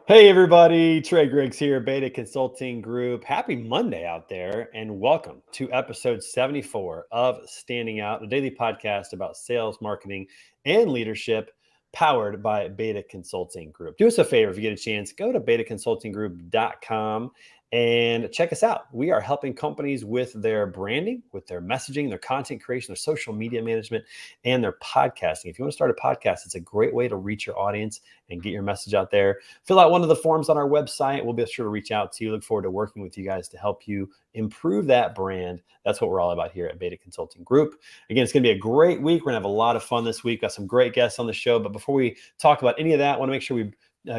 Hey everybody, Trey Griggs here, Beta Consulting Group. Happy Monday out there, and welcome to episode 74 of Standing Out, a daily podcast about sales, marketing, and leadership powered by Beta Consulting Group. Do us a favor if you get a chance, go to betaconsultinggroup.com and check us out. We are helping companies with their branding, with their messaging, their content creation, their social media management, and their podcasting. If you want to start a podcast, it's a great way to reach your audience and get your message out there. Fill out one of the forms on our website. We'll be sure to reach out to you. Look forward to working with you guys to help you improve that brand. That's what we're all about here at Beta Consulting Group. Again, it's going to be a great week. We're going to have a lot of fun this week. Got some great guests on the show. But before we talk about any of that, I want to make sure we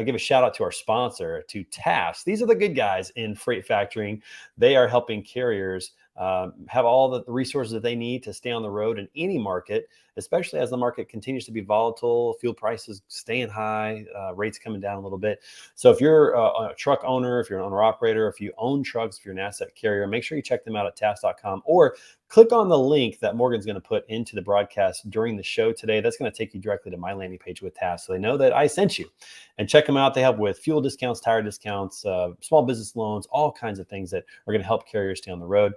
give a shout out to our sponsor, to TAFS. These are the good guys in freight factoring. They are helping carriers have all the resources that they need to stay on the road in any market, especially as the market continues to be volatile, fuel prices staying high, rates coming down a little bit. So if you're a truck owner, if you're an owner operator, if you own trucks, if you're an asset carrier, make sure you check them out at tafs.com or click on the link that Morgan's going to put into the broadcast during the show today. That's going to take you directly to my landing page with TAFS, so they know that I sent you. And check them out. They help with fuel discounts, tire discounts, small business loans, all kinds of things that are going to help carriers stay on the road.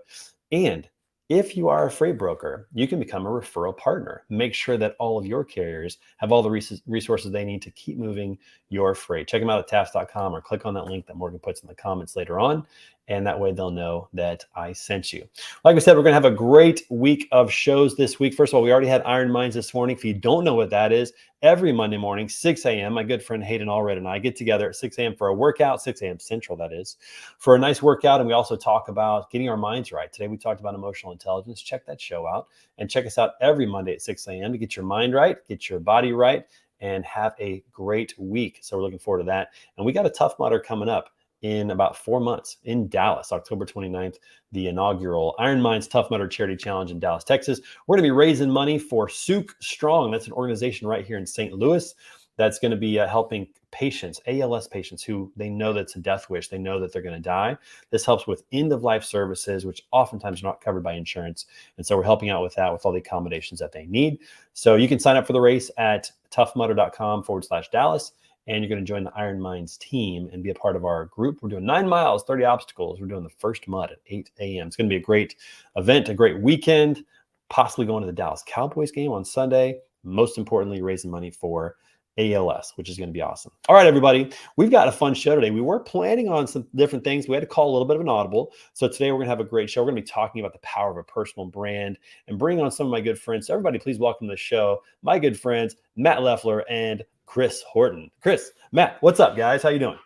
And if you are a freight broker, you can become a referral partner. Make sure that all of your carriers have all the resources they need to keep moving your freight. Check them out at tafs.com or click on that link that Morgan puts in the comments later on. And that way they'll know that I sent you. Like I said, we're going to have a great week of shows this week. First of all, we already had Iron Minds this morning. If you don't know what that is, every Monday morning, 6 a.m., my good friend Hayden Allred and I get together at 6 a.m. for a workout, 6 a.m. Central, that is, for a nice workout. And we also talk about getting our minds right. Today, we talked about emotional intelligence. Check that show out and check us out every Monday at 6 a.m. to get your mind right, get your body right, and have a great week. So we're looking forward to that. And we got a Tough Mudder coming up in about 4 months in Dallas, October 29th, the inaugural Iron Minds Tough Mudder Charity Challenge in Dallas, Texas. We're going to be raising money for Souk Strong. That's an organization right here in St. Louis that's going to be helping patients, ALS patients, who they know that's a death wish. They know that they're going to die. This helps with end-of-life services, which oftentimes are not covered by insurance. And so we're helping out with that, with all the accommodations that they need. So you can sign up for the race at toughmudder.com/Dallas. And you're going to join the Iron Minds team and be a part of our group. We're doing 9 miles, 30 obstacles. We're doing the first mud at 8 a.m. It's going to be a great event, a great weekend, possibly going to the Dallas Cowboys game on Sunday. Most importantly, raising money for ALS, which is going to be awesome. All right, everybody, we've got a fun show today. We were planning on some different things. We had to call a little bit of an audible. So today we're going to have a great show. We're going to be talking about the power of a personal brand and bring on some of my good friends. So everybody, please welcome to the show my good friends, Matt Leffler and Chris Horton. Chris, Matt, what's up, guys? How you doing?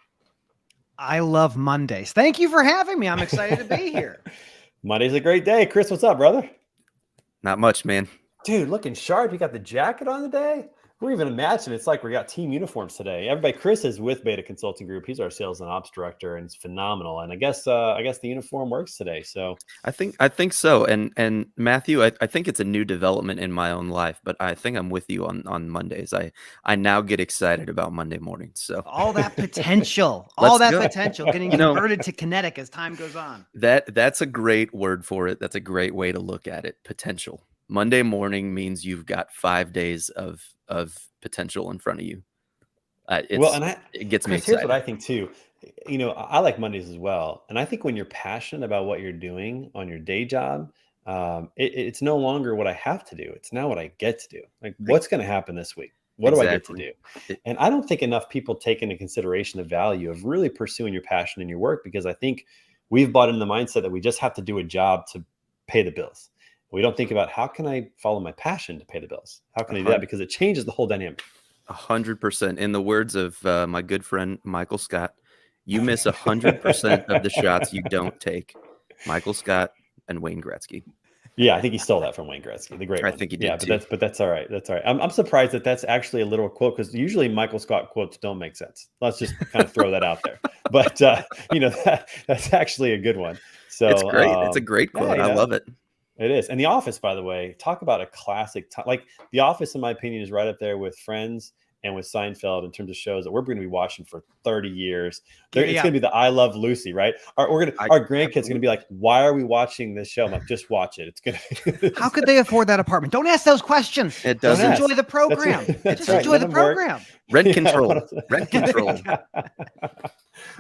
I love Mondays. Thank you for having me. I'm excited to be here. Monday's a great day. Chris, what's up, brother? Not much, man. Dude, looking sharp. You got the jacket on today? We're even imagining it's like we got team uniforms today. Everybody, Chris is with Beta Consulting Group. He's our sales and ops director, and it's phenomenal. And I guess the uniform works today. So I think so. And Matthew, I think it's a new development in my own life, but I think I'm with you on Mondays. I now get excited about Monday mornings. So all that potential, potential getting converted to kinetic as time goes on. That's a great word for it. That's a great way to look at it. Potential. Monday morning means you've got 5 days of potential in front of you. It gets me excited. Here's what I think too. You know, I like Mondays as well. And I think when you're passionate about what you're doing on your day job, it's no longer what I have to do. It's now what I get to do. Like, what's going to happen this week? What do I get to do? And I don't think enough people take into consideration the value of really pursuing your passion in your work, because I think we've bought into the mindset that we just have to do a job to pay the bills. We don't think about, how can I follow my passion to pay the bills? How can I do that? Because it changes the whole dynamic. 100%. In the words of my good friend Michael Scott, you miss 100% of the shots you don't take. Michael Scott and Wayne Gretzky. Yeah, I think he stole that from Wayne Gretzky, the great one. I think he did. Yeah, too. But that's all right. That's all right. I'm surprised that that's actually a literal quote, because usually Michael Scott quotes don't make sense. Let's just kind of throw that out there. But that's actually a good one. So it's great. It's a great quote. I love it. It is. And The Office, by the way, talk about a classic. Like The Office, in my opinion, is right up there with Friends and with Seinfeld in terms of shows that we're going to be watching for 30 years. It's going to be the I Love Lucy, right? Our grandkids are going to be like, why are we watching this show? I'm like, just watch it. It's going to. How could they afford that apartment? Don't ask those questions. Just enjoy the program. Just enjoy the program. Rent control. Rent control.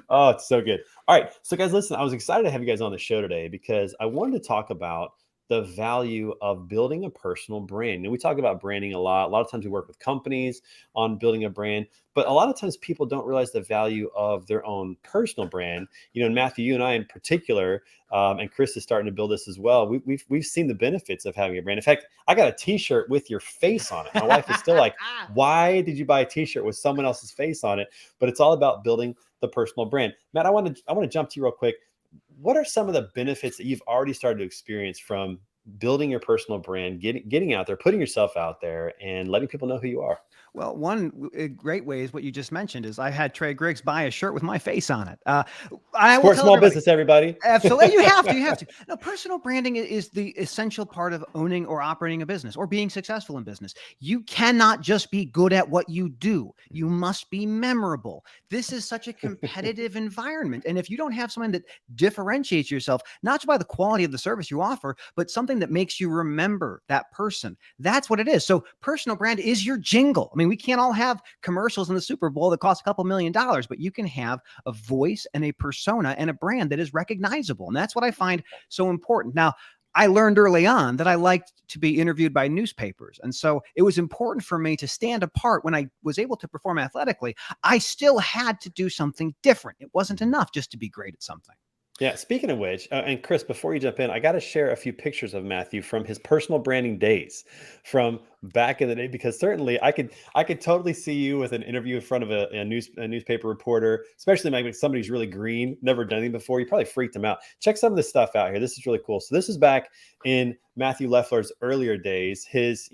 Oh, it's so good. All right. So guys, listen, I was excited to have you guys on the show today because I wanted to talk about the value of building a personal brand. And we talk about branding a lot. A lot of times we work with companies on building a brand, but a lot of times people don't realize the value of their own personal brand. You know, and Matthew, you and I in particular, and Chris is starting to build this as well. We've seen the benefits of having a brand. In fact, I got a T-shirt with your face on it. My wife is still like, why did you buy a T-shirt with someone else's face on it? But it's all about building the personal brand. Matt, I want to jump to you real quick. What are some of the benefits that you've already started to experience from building your personal brand, getting out there, putting yourself out there, and letting people know who you are? Well, one great way is what you just mentioned is I had Trey Griggs buy a shirt with my face on it. Support small business, everybody. Absolutely. You have to. No, personal branding is the essential part of owning or operating a business or being successful in business. You cannot just be good at what you do. You must be memorable. This is such a competitive environment. And if you don't have something that differentiates yourself, not just by the quality of the service you offer, but something that makes you remember that person, that's what it is. So personal brand is your jingle. I mean, we can't all have commercials in the Super Bowl that cost a couple $1 million, but you can have a voice and a persona and a brand that is recognizable. And that's what I find so important. Now, I learned early on that I liked to be interviewed by newspapers. And so it was important for me to stand apart. When I was able to perform athletically, I still had to do something different. It wasn't enough just to be great at something. Yeah. Speaking of which, and Chris, before you jump in, I got to share a few pictures of Matthew from his personal branding days from back in the day, because certainly I could totally see you with an interview in front of a newspaper reporter, especially like somebody who's really green, never done anything before. You probably freaked him out. Check some of this stuff out here. This is really cool. So this is back in Matthew Leffler's earlier days. His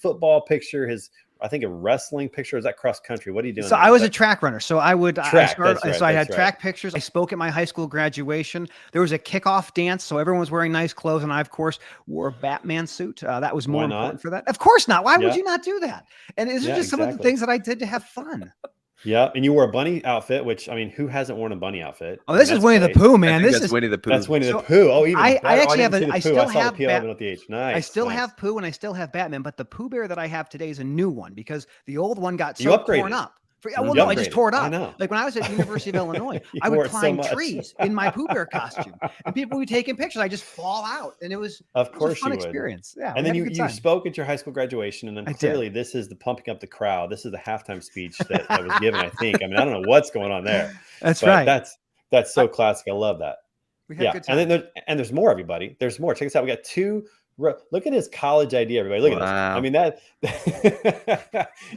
football picture, I think a wrestling picture. Is that cross country? What are you doing? So I was a track runner. So I had track pictures. I spoke at my high school graduation. There was a kickoff dance. So everyone was wearing nice clothes. And I, of course, wore a Batman suit. That was more important for that. Of course not. Why would you not do that? And these are just some of the things that I did to have fun. Yeah, and you wore a bunny outfit, which, I mean, who hasn't worn a bunny outfit? Oh, this is Winnie the Pooh, man. This is Winnie the Pooh. That's Winnie the Pooh. Oh, even I actually have I still saw have the PLM at the H. Nice. I still have Pooh and I still have Batman, but the Pooh Bear that I have today is a new one because the old one got so torn up. I just tore it up. Like when I was at University of Illinois, I would climb trees in my Pooh Bear costume, and people would be taking pictures. I just fall out, and it was a fun experience. Yeah, and then you spoke at your high school graduation, and then clearly this is the pumping up the crowd. This is the halftime speech that was given. I think. I mean, I don't know what's going on there. That's right. That's so classic. I love that. We had good time. And then there's more. Everybody, there's more. Check this out. We got two. Look at his college ID, everybody. Look at this. I mean, that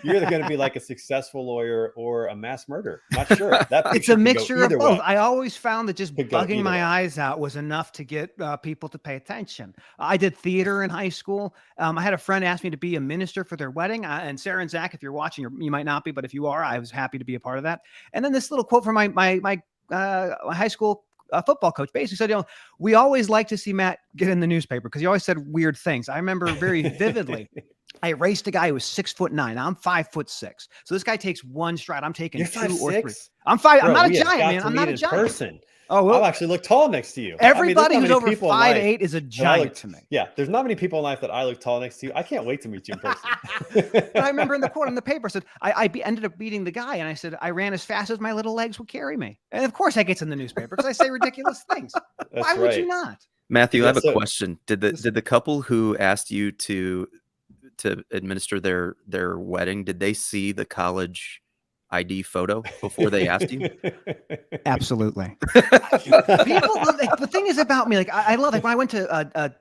you're either going to be like a successful lawyer or a mass murderer. Not sure. It's a mixture of both. I always found that just bugging my eyes out was enough to get people to pay attention. I did theater in high school. I had a friend ask me to be a minister for their wedding. And Sarah and Zach, if you're watching, you might not be, but if you are, I was happy to be a part of that. And then this little quote from my high school football coach basically said, we always like to see Matt get in the newspaper because he always said weird things. I remember very vividly. I raced a guy who was 6'9". I'm 5'6". So this guy takes one stride. I'm taking 2 or 3. I'm 5. Bro, I'm not a giant, man. I'm not a giant person. Oh, well, I'll actually look tall next to you. Everybody who's over 5'8" is a giant to me. Yeah, there's not many people in life that I look tall next to you. I can't wait to meet you in person. But I remember in the quote in the paper said I ended up beating the guy, and I said I ran as fast as my little legs would carry me. And of course, that gets in the newspaper because I say ridiculous things. Why would you not? Matthew, I have a question. Did the couple who asked you to administer their wedding, did they see the college ID photo before they asked you? Absolutely. People love, the thing is about me, like I love, like when I went to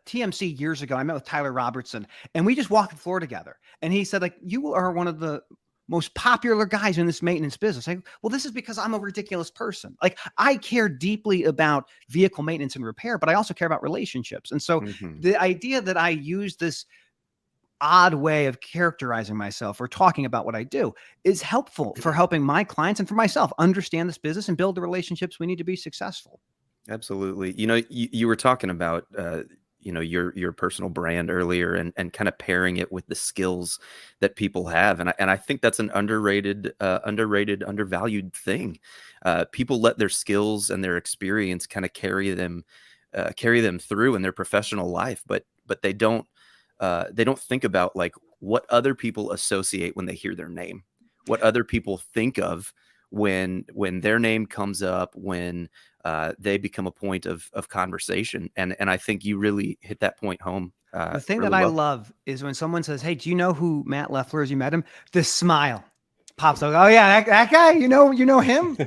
TMC years ago, I met with Tyler Robertson and we just walked the floor together. And he said, like, you are one of the most popular guys in this maintenance business. Well, this is because I'm a ridiculous person. Like I care deeply about vehicle maintenance and repair, but I also care about relationships. And so the idea that I use this odd way of characterizing myself or talking about what I do is helpful for helping my clients and for myself understand this business and build the relationships we need to be successful. Absolutely. You know, you were talking about your personal brand earlier, and kind of pairing it with the skills that people have. And I think that's an underrated, undervalued thing. People let their skills and their experience kind of carry them through in their professional life, but they don't think about like what other people associate when they hear their name, what other people think of when their name comes up, when they become a point of conversation. And I think you really hit that point home. The thing really that I well. love is when someone says, "Hey, do you know who Matt Leffler is? You met him?" This smile pops up. Oh yeah, that guy. You know him.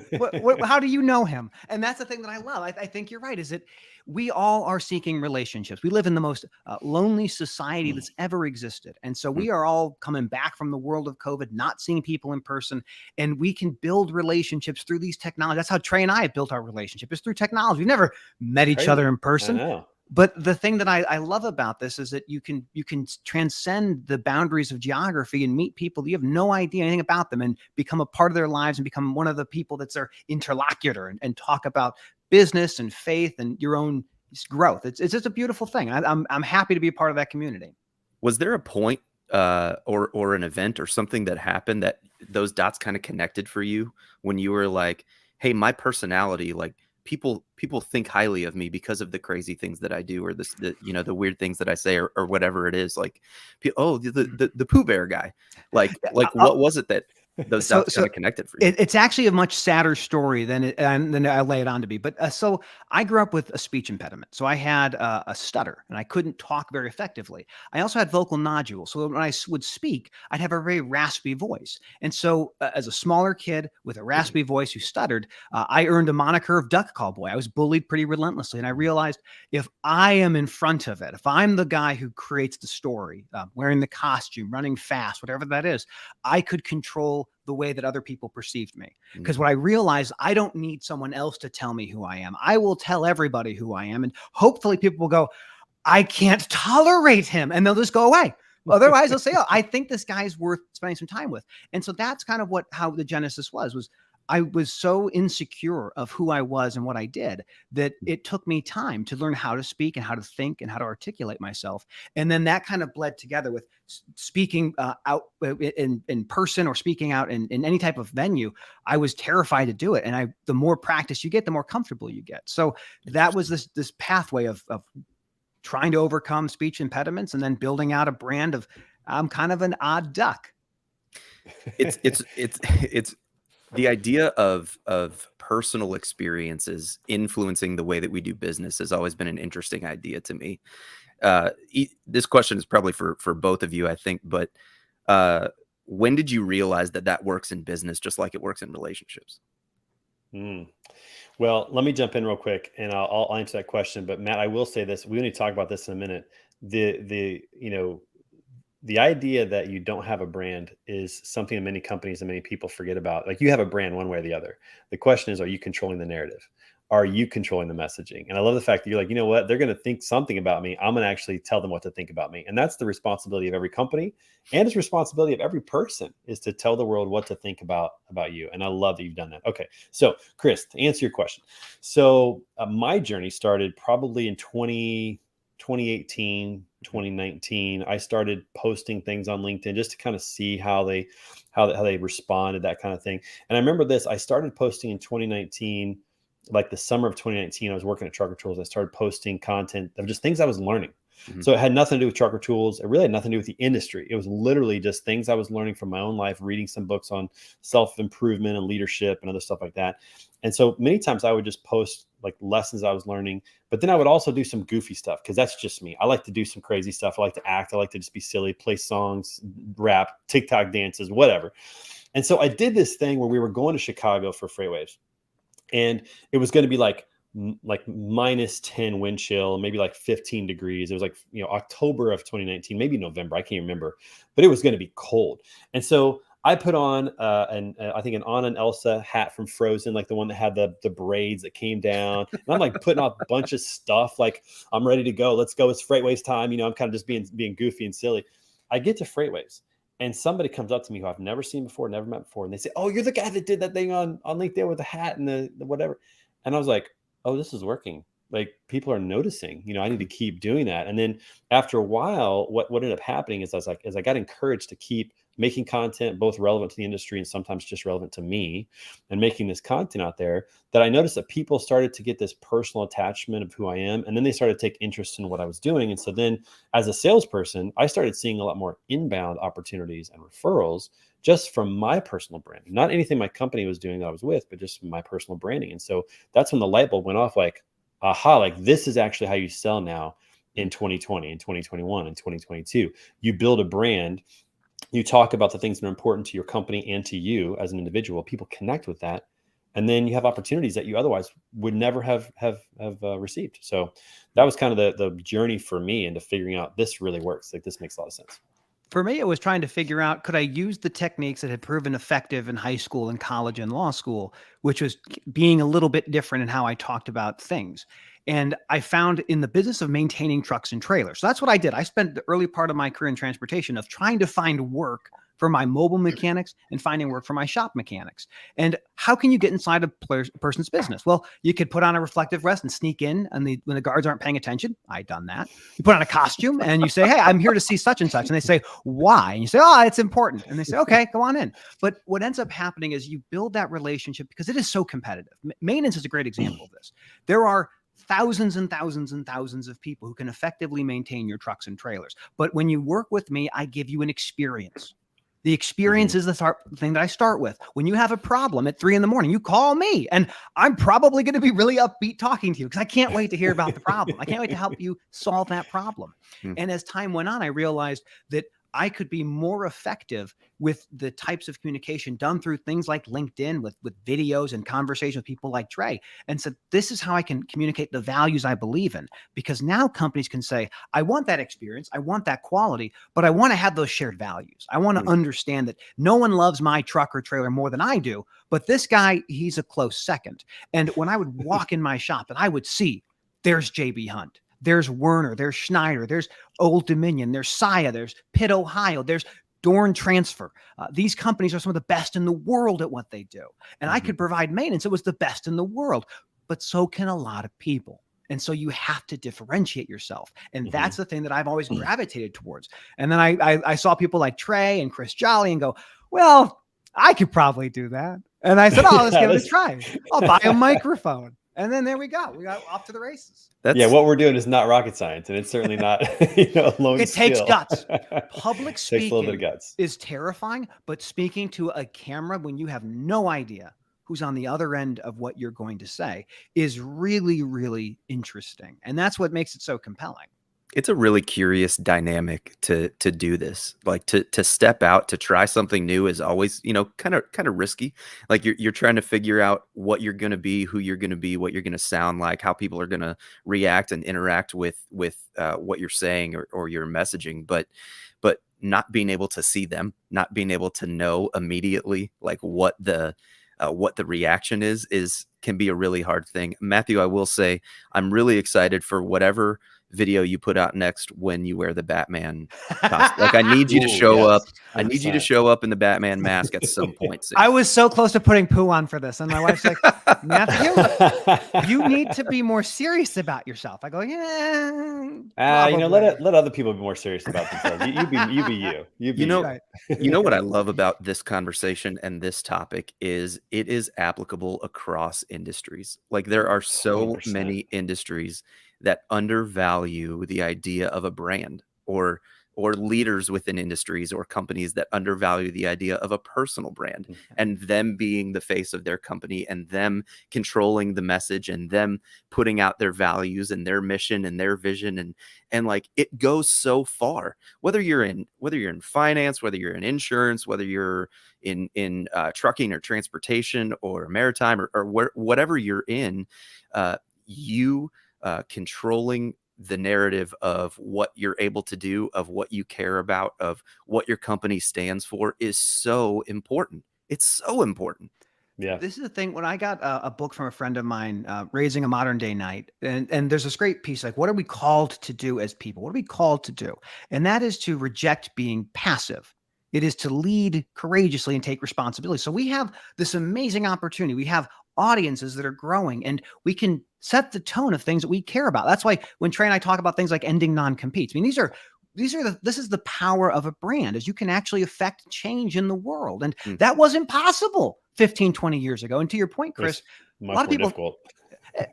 How do you know him? And that's the thing that I love. I think you're right. Is that we all are seeking relationships. We live in the most lonely society that's ever existed, and so we are all coming back from the world of COVID, not seeing people in person, and we can build relationships through these technologies. That's how Trey and I have built our relationship, is through technology. We've never met each other in person. I know. But the thing that I love about this is that you can transcend the boundaries of geography and meet people that you have no idea anything about them, and become a part of their lives, and become one of the people that's their interlocutor, and talk about business and faith and your own growth. It's just a beautiful thing. I'm happy to be a part of that community. Was there a point or an event or something that happened that those dots kind of connected for you, when you were like, hey, my personality, like, people think highly of me because of the crazy things that I do, or the weird things that I say, or whatever it is, like, oh, the Pooh Bear guy, like what was it that those dots kind of connected for you? It's actually a much sadder story than I lay it on to be. But so I grew up with a speech impediment. So I had a stutter, and I couldn't talk very effectively. I also had vocal nodules. So when I would speak, I'd have a very raspy voice. And so as a smaller kid with a raspy voice who stuttered, I earned a moniker of Duck Call Boy. I was bullied pretty relentlessly. And I realized, if I am in front of it, if I'm the guy who creates the story, wearing the costume, running fast, whatever that is, I could control the way that other people perceived me. Because what I realized, I don't need someone else to tell me who I am. I will tell everybody who I am. And hopefully people will go, I can't tolerate him. And they'll just go away. Otherwise they'll say, oh, I think this guy's worth spending some time with. And so that's kind of how the genesis was I was so insecure of who I was and what I did, that it took me time to learn how to speak and how to think and how to articulate myself. And then that kind of bled together with speaking out in person, or speaking out in any type of venue. I was terrified to do it. And the more practice you get, the more comfortable you get. So that was this pathway of trying to overcome speech impediments, and then building out a brand of, I'm kind of an odd duck. It's the idea of personal experiences influencing the way that we do business has always been an interesting idea to me. This question is probably for both of you, I think, but when did you realize that works in business just like it works in relationships? Well, let me jump in real quick, and I'll answer that question. But Matt, I will say this: we need to talk about this in a minute. The idea that you don't have a brand is something that many companies and many people forget about. Like, you have a brand one way or the other. The question is, are you controlling the narrative? Are you controlling the messaging? And I love the fact that you're like, you know what? They're going to think something about me. I'm going to actually tell them what to think about me. And that's the responsibility of every company, and it's responsibility of every person, is to tell the world what to think about you. And I love that you've done that. Okay. So Chris, to answer your question. So my journey started probably in 2018, 2019. I started posting things on LinkedIn just to kind of see how they responded, that kind of thing. And I remember this, I started posting in 2019, like the summer of 2019. I was working at Trucker Tools. I started posting content of just things I was learning. So it had nothing to do with Trucker Tools. It really had nothing to do with the industry. It was literally just things I was learning from my own life, reading some books on self-improvement and leadership and other stuff like that. And so many times I would just post like lessons I was learning, but then I would also do some goofy stuff, because that's just me. I like to do some crazy stuff. I like to act. I like to just be silly, play songs, rap, TikTok dances, whatever. And so I did this thing where we were going to Chicago for FreightWaves, and it was going to be like -10 wind chill, maybe like 15 degrees. It was like, October of 2019, maybe November. I can't remember, but it was going to be cold. And so I put on I think an Anna and Elsa hat from Frozen, like the one that had the braids that came down. And I'm like putting off a bunch of stuff, like I'm ready to go. Let's go. It's FreightWaves time. I'm kind of just being goofy and silly. I get to FreightWaves, and somebody comes up to me who I've never seen before, never met before, and they say, "Oh, you're the guy that did that thing on LinkedIn with the hat and the whatever." And I was like, "Oh, this is working." like people are noticing, I need to keep doing that. And then after a while, what ended up happening is I got encouraged to keep making content, both relevant to the industry and sometimes just relevant to me, and making this content out there, that I noticed that people started to get this personal attachment of who I am. And then they started to take interest in what I was doing. And so then as a salesperson, I started seeing a lot more inbound opportunities and referrals just from my personal branding, not anything my company was doing that I was with, but just my personal branding. And so that's when the light bulb went off, like, aha, like this is actually how you sell now in 2020 and 2021 and 2022. You build a brand, you talk about the things that are important to your company and to you as an individual. People connect with that, and then you have opportunities that you otherwise would never have received. So that was kind of the journey for me into figuring out this really works. Like this makes a lot of sense. For me, it was trying to figure out, could I use the techniques that had proven effective in high school and college and law school, which was being a little bit different in how I talked about things. And I found in the business of maintaining trucks and trailers. So that's what I did. I spent the early part of my career in transportation of trying to find work for my mobile mechanics and finding work for my shop mechanics. And how can you get inside a person's business? Well, you could put on a reflective vest and sneak in, and when the guards aren't paying attention, I've done that. You put on a costume and you say, hey, I'm here to see such and such. And they say, why? And you say, oh, it's important. And they say, okay, go on in. But what ends up happening is you build that relationship because it is so competitive. Maintenance is a great example of this. There are thousands and thousands and thousands of people who can effectively maintain your trucks and trailers. But when you work with me, I give you an experience. The experience is the thing that I start with. When you have a problem at 3 a.m, you call me, and I'm probably going to be really upbeat talking to you because I can't wait to hear about the problem. I can't wait to help you solve that problem. And as time went on, I realized that I could be more effective with the types of communication done through things like LinkedIn with videos and conversation with people like Trey. And so this is how I can communicate the values I believe in, because now companies can say, I want that experience, I want that quality, but I want to have those shared values. I want to understand that no one loves my truck or trailer more than I do, but this guy, he's a close second. And when I would walk in my shop and I would see, there's JB Hunt, there's Werner, there's Schneider, there's Old Dominion, there's Saia, there's Pitt, Ohio, there's Dorn Transfer. These companies are some of the best in the world at what they do. And I could provide maintenance. It was the best in the world, but so can a lot of people. And so you have to differentiate yourself. And that's the thing that I've always gravitated towards. And then I saw people like Trey and Chris Jolly and go, well, I could probably do that. And I said, oh, let's give it a try. I'll buy a microphone. And then there we go. We got off to the races. What we're doing is not rocket science, and it's certainly not lone It takes guts. Public speaking takes a little bit of guts. Is terrifying, but speaking to a camera when you have no idea who's on the other end of what you're going to say is really, really interesting. And that's what makes it so compelling. It's a really curious dynamic to do this. Like to step out, to try something new is always, kind of risky. Like you're trying to figure out what you're going to be, who you're going to be, what you're going to sound like, how people are going to react and interact with what you're saying or your messaging. But not being able to see them, not being able to know immediately like what the reaction can be a really hard thing. Matthew, I will say I'm really excited for whatever video you put out next when you wear the Batman costume. Like I need you to show up. I need you to show up in the Batman mask at some point soon. I was so close to putting poo on for this, and my wife's like, Matthew, you need to be more serious about yourself. I go, let other people be more serious about themselves. You be you. You know what I love about this conversation and this topic is it is applicable across industries. Like there are so 100%. Many industries that undervalue the idea of a brand, or leaders within industries or companies that undervalue the idea of a personal brand and them being the face of their company and them controlling the message and them putting out their values and their mission and their vision. And like, it goes so far, whether you're in finance, whether you're in insurance, whether you're in trucking or transportation or maritime or whatever you're in, controlling the narrative of what you're able to do, of what you care about, of what your company stands for is so important. It's so important. Yeah. This is the thing. When I got a book from a friend of mine, Raising a Modern Day Knight, and there's this great piece, like, what are we called to do as people? What are we called to do? And that is to reject being passive. It is to lead courageously and take responsibility. So we have this amazing opportunity. We have audiences that are growing, and we can set the tone of things that we care about. That's why when Trey and I talk about things like ending non-competes, I mean, this is the power of a brand, is you can actually affect change in the world. And that wasn't possible 15, 20 years ago. And to your point, Chris, a lot of people, difficult.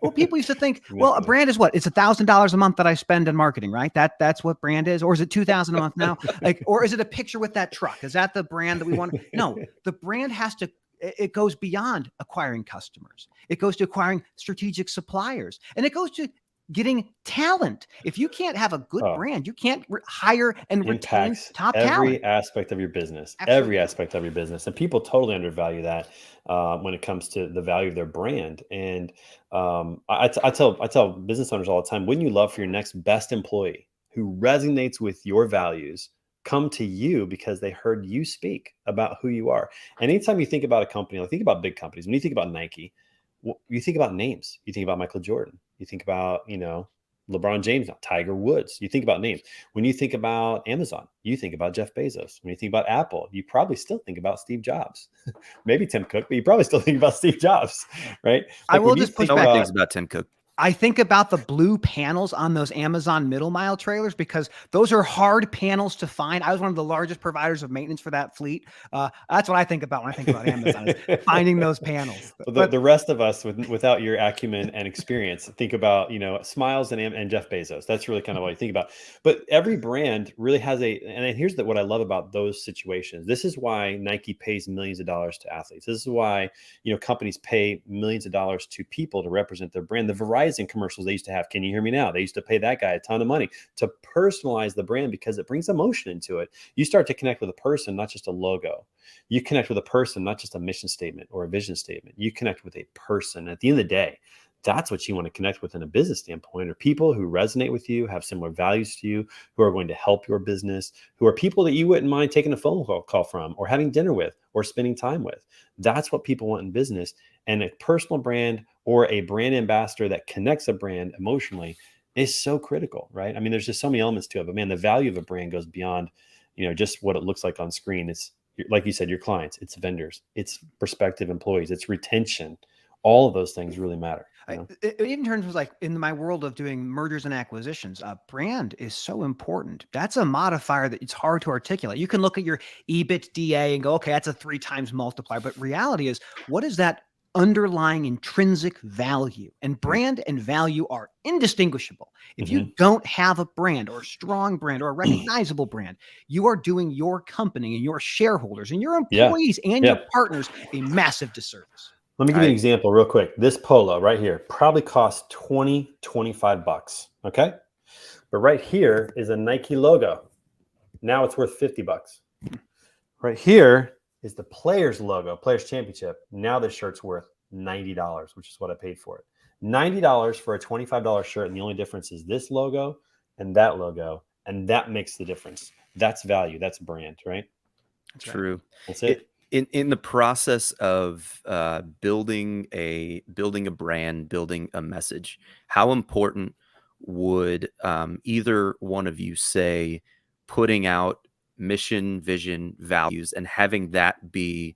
Well, people used to think, well, a brand is what? It's $1,000 a month that I spend in marketing, right? That's what brand is. Or is it $2,000 a month now? Like, or is it a picture with that truck? Is that the brand that we want? No, the brand has to, it goes beyond acquiring customers. It goes to acquiring strategic suppliers, and it goes to getting talent. If you can't have a good brand, you can't hire and retain top talent. Every aspect of your business, every aspect of your business. And people totally undervalue that when it comes to the value of their brand. And I tell business owners all the time, wouldn't you love for your next best employee who resonates with your values come to you because they heard you speak about who you are? And anytime you think about a company, like think about big companies, when you think about Nike, you think about names. You think about Michael Jordan. You think about, LeBron James, now Tiger Woods. You think about names. When you think about Amazon, you think about Jeff Bezos. When you think about Apple, you probably still think about Steve Jobs. Maybe Tim Cook, but you probably still think about Steve Jobs, right? Like I will just push back things about Tim Cook. I think about the blue panels on those Amazon middle mile trailers, because those are hard panels to find. I was one of the largest providers of maintenance for that fleet. That's what I think about when I think about Amazon, is finding those panels. Well, the rest of us, without your acumen and experience, think about, Smiles and Jeff Bezos. That's really kind of what you think about. But every brand really has and here's what I love about those situations. This is why Nike pays millions of dollars to athletes. This is why, companies pay millions of dollars to people to represent their brand. The Verizon commercials they used to have, can you hear me now? They used to pay that guy a ton of money to personalize the brand because it brings emotion into it. You start to connect with a person, not just a logo. You connect with a person, not just a mission statement or a vision statement. You connect with a person. At the end of the day, that's what you want to connect with in a business standpoint, are people who resonate with you, have similar values to you, who are going to help your business, who are people that you wouldn't mind taking a phone call from, or having dinner with, or spending time with. That's what people want in business. And a personal brand or a brand ambassador that connects a brand emotionally is so critical, right? I mean, there's just so many elements to it, but man, the value of a brand goes beyond, just what it looks like on screen. It's like you said, your clients, it's vendors, it's prospective employees, it's retention. All of those things really matter. In terms of like in my world of doing mergers and acquisitions, brand is so important. That's a modifier that it's hard to articulate. You can look at your EBITDA and go, okay, that's a 3 times multiplier. But reality is, what is that underlying intrinsic value? And brand and value are indistinguishable. If you don't have a brand or a strong brand or a recognizable brand, you are doing your company and your shareholders and your employees and your partners a massive disservice. Let me give you an example real quick. This polo right here probably costs $25. Okay. But right here is a Nike logo. Now it's worth $50. Right here is the Players logo, Players Championship. Now this shirt's worth $90, which is what I paid for it. $90 for a $25 shirt. And the only difference is this logo and that logo. And that makes the difference. That's value. That's brand, right? That's true. That's it. In the process of building a brand, building a message, how important would either one of you say putting out mission, vision, values, and having that be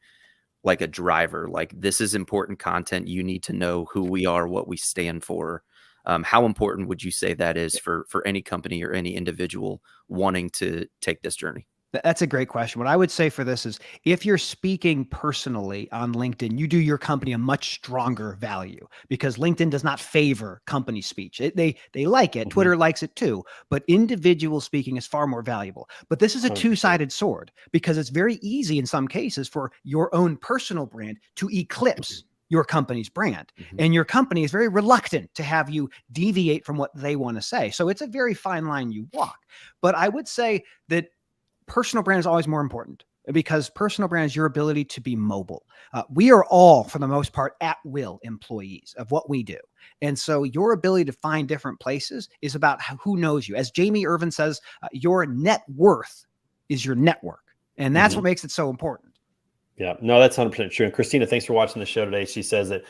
like a driver? Like, this is important content. You need to know who we are, what we stand for. How important would you say that is for any company or any individual wanting to take this journey? That's a great question. What I would say for this is, if you're speaking personally on LinkedIn, you do your company a much stronger value, because LinkedIn does not favor company speech. They like it. Twitter likes it too, but individual speaking is far more valuable. But this is a two-sided sword, because it's very easy in some cases for your own personal brand to eclipse your company's brand. And your company is very reluctant to have you deviate from what they want to say. So it's a very fine line you walk. But I would say that personal brand is always more important, because personal brand is your ability to be mobile. We are all, for the most part, at will employees of what we do. And so your ability to find different places is about who knows you. As Jamie Irvin says, your net worth is your network. And that's what makes it so important. Yeah, no, that's 100% true. And Christina, thanks for watching the show today. She says that,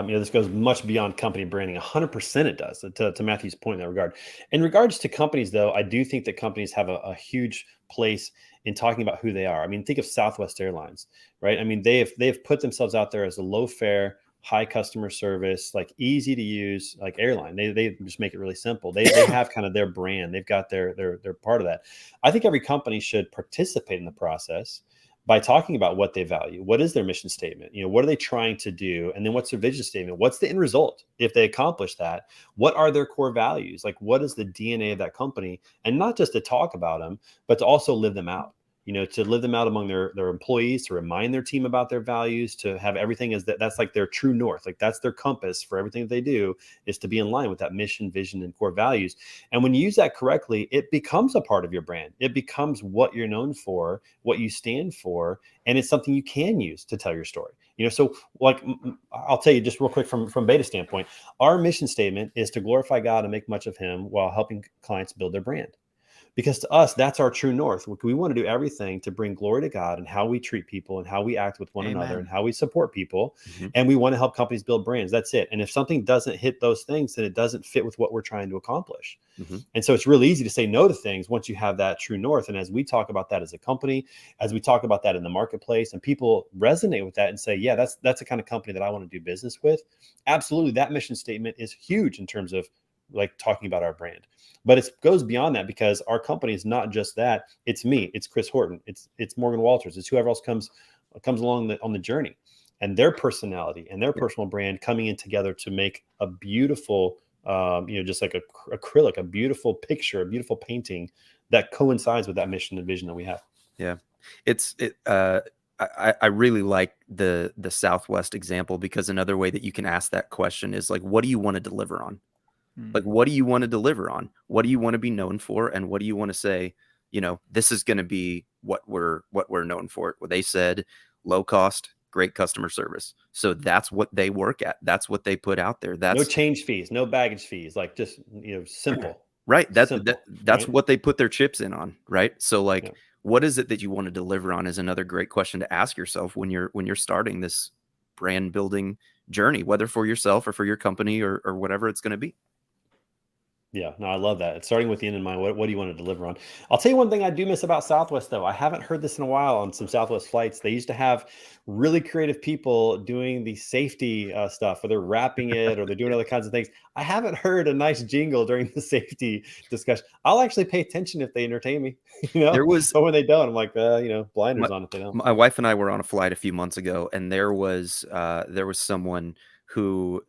this goes much beyond company branding. 100% it does, to Matthew's point in that regard. In regards to companies, though, I do think that companies have a huge place in talking about who they are. I mean, think of Southwest Airlines, right? I mean, they have put themselves out there as a low fare, high customer service, like easy to use, like airline. They just make it really simple. They have kind of their brand. They've got their part of that. I think every company should participate in the process by talking about what they value. What is their mission statement? What are they trying to do? And then what's their vision statement? What's the end result? If they accomplish that, what are their core values? Like, what is the DNA of that company? And not just to talk about them, but to also live them out. To live them out among their employees, to remind their team about their values, to have everything as that's like their true north. Like, that's their compass for everything that they do, is to be in line with that mission, vision, and core values. And when you use that correctly, it becomes a part of your brand. It becomes what you're known for, what you stand for, and it's something you can use to tell your story. So like, I'll tell you just real quick from Beta standpoint, our mission statement is to glorify God and make much of him while helping clients build their brand. Because to us, that's our true north. We want to do everything to bring glory to God and how we treat people and how we act with one another and how we support people. Mm-hmm. And we want to help companies build brands. That's it. And if something doesn't hit those things, then it doesn't fit with what we're trying to accomplish. Mm-hmm. And so it's really easy to say no to things once you have that true north. And as we talk about that as a company, as we talk about that in the marketplace, and people resonate with that and say, yeah, that's the kind of company that I want to do business with. Absolutely. That mission statement is huge in terms of like talking about our brand. But it goes beyond that, because our company is not just that. It's me, it's Chris Horton, it's Morgan Walters, it's whoever else comes along on the journey, and their personality and their personal brand coming in together to make a beautiful, just like acrylic, a beautiful picture, a beautiful painting that coincides with that mission and vision that we have. Yeah, I really like the Southwest example, because another way that you can ask that question is like, what do you want to deliver on? Like, what do you want to deliver on? What do you want to be known for? And what do you want to say, this is going to be what we're known for? Well, they said low cost, great customer service. So that's what they work at. That's what they put out there. That's no change fees, no baggage fees, like just, simple. Right. That's right? What they put their chips in on. Right. So like, what is it that you want to deliver on is another great question to ask yourself when you're starting this brand building journey, whether for yourself or for your company or whatever it's going to be. Yeah, no, I love that. It's starting with the end in mind. What do you want to deliver on? I'll tell you one thing I do miss about Southwest, though. I haven't heard this in a while on some Southwest flights. They used to have really creative people doing the safety stuff, or they're wrapping it, or they're doing other kinds of things. I haven't heard a nice jingle during the safety discussion. I'll actually pay attention if they entertain me. But when they don't, I'm like, blinders on if they don't. My wife and I were on a flight a few months ago, and there was someone who.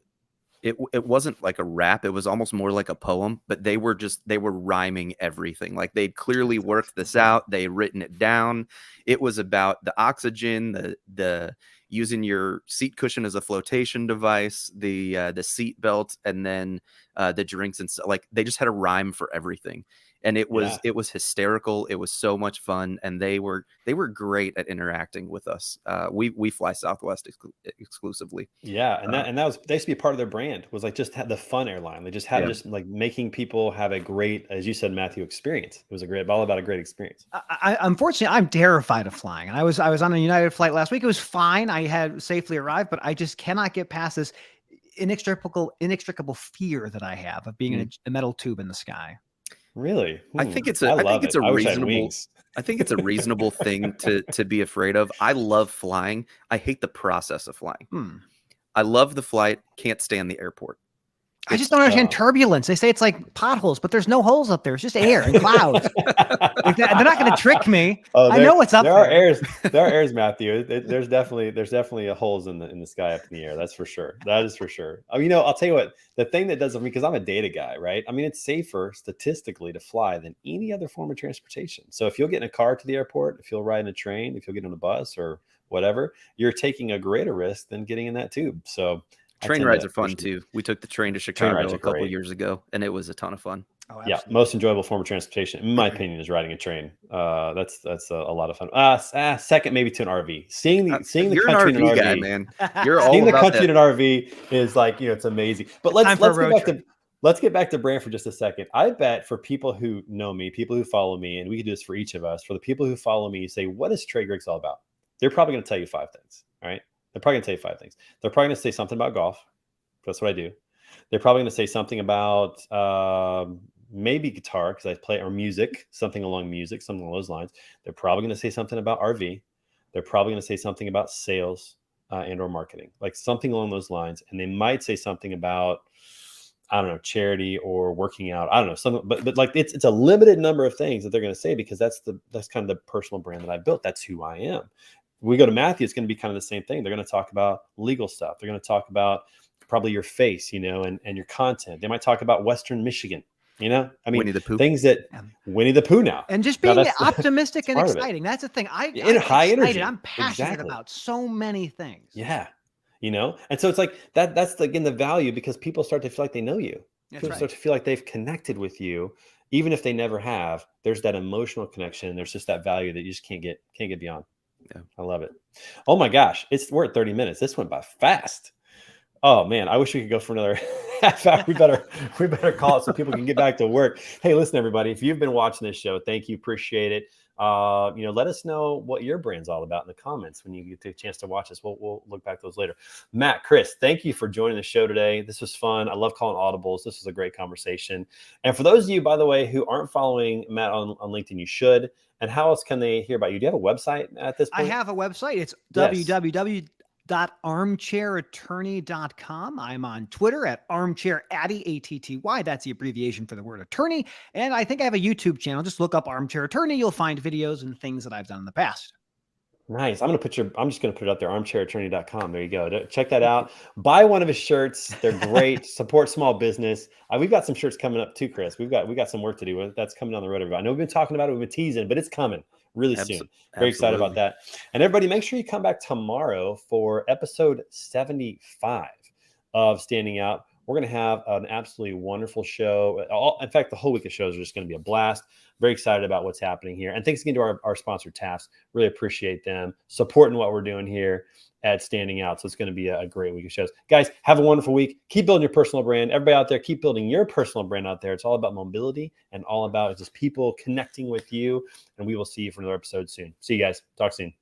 It wasn't like a rap. It was almost more like a poem, but they were rhyming everything. Like, they'd clearly worked this out. They'd written it down. It was about the oxygen, the using your seat cushion as a flotation device, the seat belt, and then the drinks, and so, like, they just had a rhyme for everything. And it was hysterical. It was so much fun, and they were great at interacting with us. We fly Southwest exclusively. Yeah, and that was, they used to be part of their brand, was like just had the fun airline. They just had just like making people have a great, as you said, Matthew, experience. It was all about a great experience. Unfortunately, I'm terrified of flying. I was on a United flight last week. It was fine. I had safely arrived, but I just cannot get past this inextricable fear that I have of being in a metal tube in the sky. Really? I think it's a reasonable thing to be afraid of. I love flying. I hate the process of flying. I love the flight. Can't stand the airport. I just don't understand turbulence. They say it's like potholes, but there's no holes up there. It's just air and clouds. They're not going to trick me. I know what's up there. There are airs, Matthew. There's definitely holes in the sky up in the air. That's for sure. That is for sure. I'll tell you what, the thing that does it for me, because I'm a data guy, right? I mean, it's safer statistically to fly than any other form of transportation. So if you'll get in a car to the airport, if you'll ride in a train, if you'll get on a bus or whatever, you're taking a greater risk than getting in that tube. So train rides are fun too. We took the train to Chicago a couple years ago, and it was a ton of fun. Oh, yeah, most enjoyable form of transportation, in my opinion, is riding a train. That's a lot of fun. Second, maybe to an RV. Seeing the country in an RV, guy, man. You're all seeing the about country in an RV is like, it's amazing. But let's get back to brand for just a second. I bet for people who know me, people who follow me, and we can do this for each of us. For the people who follow me, you say, "What is Trey Griggs all about?" They're probably going to tell you 5 things. All right. They're probably going to tell you 5 things. They're probably going to say something about golf. That's what I do. They're probably going to say something about maybe guitar, because I play, or music, something along those lines. They're probably going to say something about RV. They're probably going to say something about sales. and or marketing, like something along those lines. And they might say something about, I don't know, charity or working out. I don't know, something, but like it's a limited number of things that they're going to say, because that's kind of the personal brand that I built. That's who I am. We go to Matthew, it's going to be kind of the same thing. They're going to talk about legal stuff. They're going to talk about probably your face, and your content. They might talk about Western Michigan. I mean, Winnie the Pooh. Things that Winnie the Pooh now. And just being optimistic and exciting. That's the thing. I'm high energy. I'm passionate about so many things. Yeah. And so it's like that's again the value, because people start to feel like they know you. People start to feel like they've connected with you, even if they never have. There's that emotional connection. There's just that value that you just can't get beyond. Yeah. I love it. Oh my gosh. We're at 30 minutes. This went by fast. Oh man, I wish we could go for another half hour. We better call it so people can get back to work. Hey, listen, everybody, if you've been watching this show, thank you. Appreciate it. Let us know what your brand's all about in the comments when you get the chance to watch this. We'll look back at those later. Matt, Chris, thank you for joining the show today. This was fun. I love calling audibles. This was a great conversation. And for those of you, by the way, who aren't following Matt on LinkedIn, you should. And how else can they hear about you? Do you have a website at this point? I have a website. It's www.armchairattorney.com. I'm on Twitter at armchairatty, ATTY. That's the abbreviation for the word attorney. And I think I have a YouTube channel. Just look up Armchair Attorney. You'll find videos and things that I've done in the past. Nice. I'm just going to put it up there, armchairattorney.com. There you go. Check that out. Buy one of his shirts. They're great. Support small business. We've got some shirts coming up too, Chris. We got some work to do. That's coming down the road, everybody. I know we've been talking about it. We've been teasing, but it's coming really soon. Very excited about that. And everybody, make sure you come back tomorrow for episode 75 of Standing Out. We're going to have an absolutely wonderful show. In fact, the whole week of shows are just going to be a blast. Very excited about what's happening here. And thanks again to our sponsor, TAFS. Really appreciate them supporting what we're doing here at Standing Out. So it's going to be a great week of shows. Guys, have a wonderful week. Keep building your personal brand. Everybody out there, keep building your personal brand out there. It's all about mobility and all about just people connecting with you. And we will see you for another episode soon. See you guys. Talk soon.